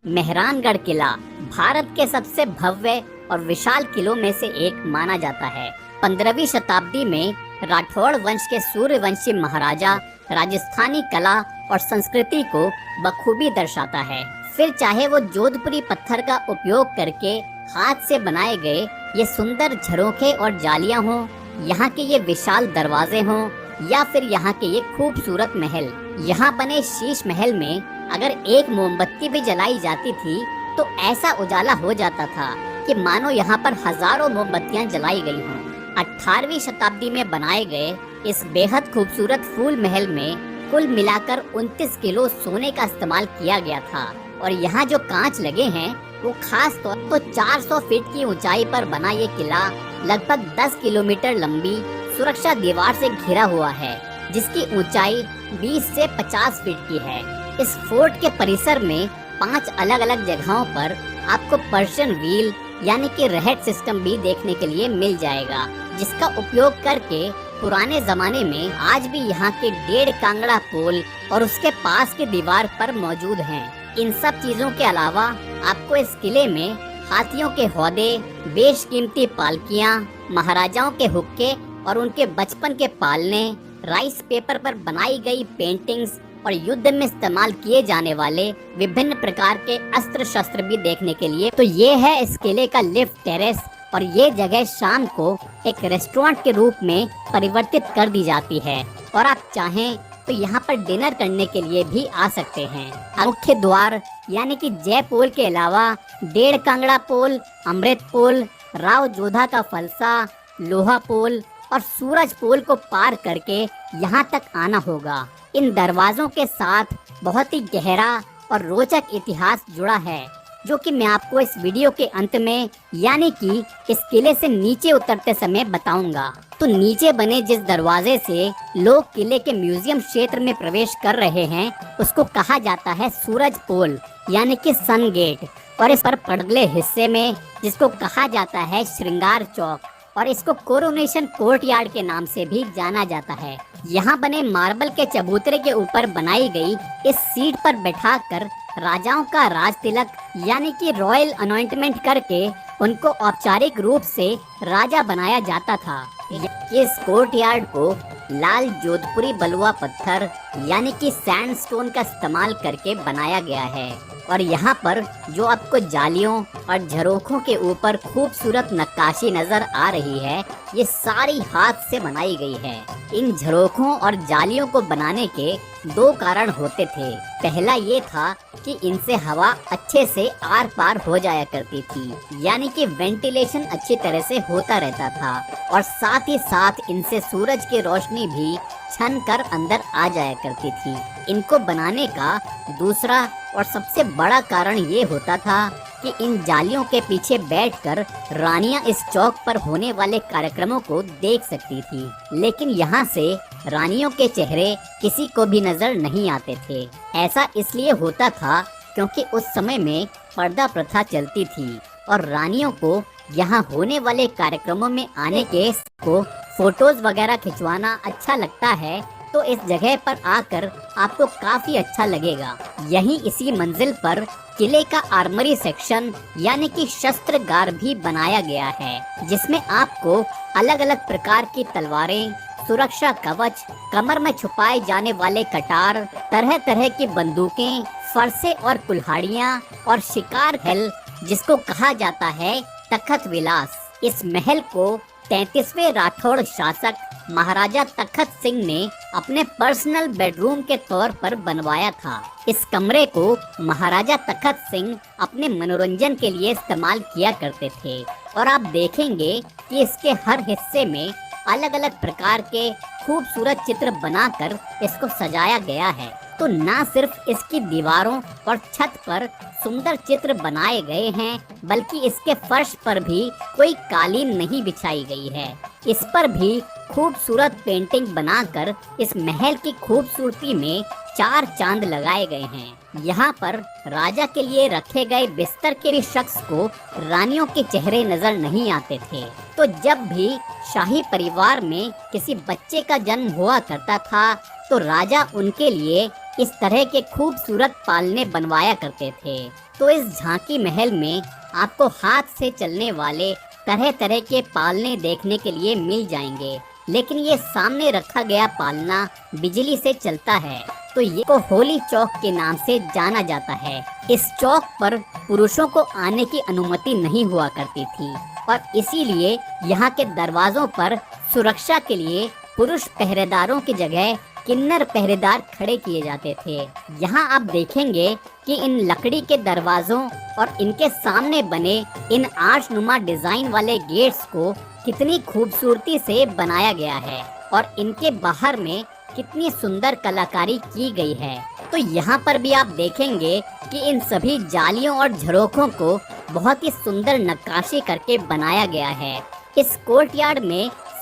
मेहरानगढ़ किला भारत के सबसे भव्य और विशाल किलों में से एक माना जाता है। 15वीं शताब्दी में राठौड़ वंश के सूर्यवंशी महाराजा राजस्थानी कला और संस्कृति को बखूबी दर्शाता है। फिर चाहे वो जोधपुरी पत्थर का उपयोग करके हाथ से बनाए गए ये सुंदर झरोखे और जालियां हों, यहाँ के ये विशाल दरवाजे हों, या फिर यहाँ के ये खूबसूरत महल। यहाँ बने शीश महल में अगर एक मोमबत्ती भी जलाई जाती थी तो ऐसा उजाला हो जाता था कि मानो यहाँ पर हजारों मोमबत्तियां जलाई गई हों। 18वीं शताब्दी में बनाए गए इस बेहद खूबसूरत फूल महल में कुल मिलाकर 29 किलो सोने का इस्तेमाल किया गया था। और यहाँ जो कांच लगे हैं वो खास तौर पर 400 फीट की ऊंचाई पर बना ये किला लगभग 10 किलोमीटर लंबी सुरक्षा दीवार से घिरा हुआ है, जिसकी ऊंचाई 20 से 50 फीट की है। इस फोर्ट के परिसर में 5 अलग अलग जगहों पर आपको पर्शियन व्हील यानी कि रहट सिस्टम भी देखने के लिए मिल जाएगा, जिसका उपयोग करके पुराने जमाने में आज भी यहाँ के 1.5 कांगड़ा पोल और उसके पास की दीवार पर मौजूद हैं। इन सब चीजों के अलावा आपको इस किले में हाथियों के हौदे, बेशकीमती पालकियाँ, महाराजाओं के हुक्के और उनके बचपन के पालने, राइस पेपर पर बनाई गई पेंटिंग्स और युद्ध में इस्तेमाल किए जाने वाले विभिन्न प्रकार के अस्त्र शस्त्र भी देखने के लिए। तो ये है इस किले का लिफ्ट टेरेस, और ये जगह शाम को एक रेस्टोरेंट के रूप में परिवर्तित कर दी जाती है, और आप चाहें तो यहाँ पर डिनर करने के लिए भी आ सकते हैं। मुख्य द्वार यानी कि जय पोल के अलावा 1.5 कांगड़ा पोल, अमृत पोल, राव जोधा का फलसा, लोहा पोल और सूरज पोल को पार करके यहाँ तक आना होगा। इन दरवाजों के साथ बहुत ही गहरा और रोचक इतिहास जुड़ा है, जो कि मैं आपको इस वीडियो के अंत में यानी कि इस किले से नीचे उतरते समय बताऊंगा। तो नीचे बने जिस दरवाजे से लोग किले के म्यूजियम क्षेत्र में प्रवेश कर रहे हैं उसको कहा जाता है सूरज पोल यानी कि सन गेट, और इस पर पड़ले हिस्से में जिसको कहा जाता है श्रृंगार चौक, और इसको कोरोनेशन कोर्टयार्ड के नाम से भी जाना जाता है। यहाँ बने मार्बल के चबूतरे के ऊपर बनाई गई इस सीट पर बैठाकर राजाओं का राज तिलक यानी कि रॉयल अनॉइंटमेंट करके उनको औपचारिक रूप से राजा बनाया जाता था। इस कोर्टयार्ड को लाल जोधपुरी बलुआ पत्थर यानी कि सैंडस्टोन का इस्तेमाल करके बनाया गया है, और यहाँ पर जो आपको जालियों और झरोखों के ऊपर खूबसूरत नक्काशी नजर आ रही है ये सारी हाथ से बनाई गई है। इन झरोखों और जालियों को बनाने के 2 कारण होते थे। पहला ये था कि इनसे हवा अच्छे से आर पार हो जाया करती थी, यानी कि वेंटिलेशन अच्छी तरह से होता रहता था, और साथ ही साथ इनसे सूरज की रोशनी भी छन कर अंदर आ जाया करती थी। इनको बनाने का दूसरा और सबसे बड़ा कारण ये होता था कि इन जालियों के पीछे बैठकर रानियां इस चौक पर होने वाले कार्यक्रमों को देख सकती थी, लेकिन यहाँ से रानियों के चेहरे किसी को भी नजर नहीं आते थे। ऐसा इसलिए होता था क्योंकि उस समय में पर्दा प्रथा चलती थी, और रानियों को यहाँ होने वाले कार्यक्रमों में आने के को फोटोज वगैरह खिंचवाना अच्छा लगता है, तो इस जगह पर आकर आपको काफी अच्छा लगेगा। यहीं इसी मंजिल पर किले का आर्मरी सेक्शन यानी कि शस्त्रगार भी बनाया गया है, जिसमें आपको अलग अलग प्रकार की तलवारें, सुरक्षा कवच, कमर में छुपाए जाने वाले कटार, तरह तरह की बंदूकें, फरसे और कुल्हाड़ियाँ और शिकार हेल जिसको कहा जाता है तखत विलास। इस महल को 33वें राठौड़ शासक महाराजा तखत सिंह ने अपने पर्सनल बेडरूम के तौर पर बनवाया था। इस कमरे को महाराजा तखत सिंह अपने मनोरंजन के लिए इस्तेमाल किया करते थे, और आप देखेंगे कि इसके हर हिस्से में अलग अलग प्रकार के खूबसूरत चित्र बनाकर इसको सजाया गया है। तो ना सिर्फ इसकी दीवारों और छत पर सुंदर चित्र बनाए गए हैं, बल्कि इसके फर्श पर भी कोई कालीन नहीं बिछाई गई है। इस पर भी खूबसूरत पेंटिंग बनाकर इस महल की खूबसूरती में 4 चांद लगाए गए हैं। यहाँ पर राजा के लिए रखे गए बिस्तर के भी शख्स को रानियों के चेहरे नजर नहीं आते थे। तो जब भी शाही परिवार में किसी बच्चे का जन्म हुआ करता था तो राजा उनके लिए इस तरह के खूबसूरत पालने बनवाया करते थे। तो इस झांकी महल में आपको हाथ से चलने वाले तरह तरह के पालने देखने के लिए मिल जाएंगे, लेकिन ये सामने रखा गया पालना बिजली से चलता है। तो ये को होली चौक के नाम से जाना जाता है। इस चौक पर पुरुषों को आने की अनुमति नहीं हुआ करती थी और इसीलिए यहाँ के दरवाजों पर सुरक्षा के लिए पुरुष पहरेदारों की जगह किन्नर पहरेदार खड़े किए जाते थे। यहाँ आप देखेंगे कि इन लकड़ी के दरवाजों और इनके सामने बने इन आर्चनुमा डिजाइन वाले गेट्स को कितनी खूबसूरती से बनाया गया है और इनके बाहर में कितनी सुंदर कलाकारी की गई है। तो यहाँ पर भी आप देखेंगे कि इन सभी जालियों और झरोखों को बहुत ही सुंदर नक्काशी करके बनाया गया है। इस कोर्टयार्ड में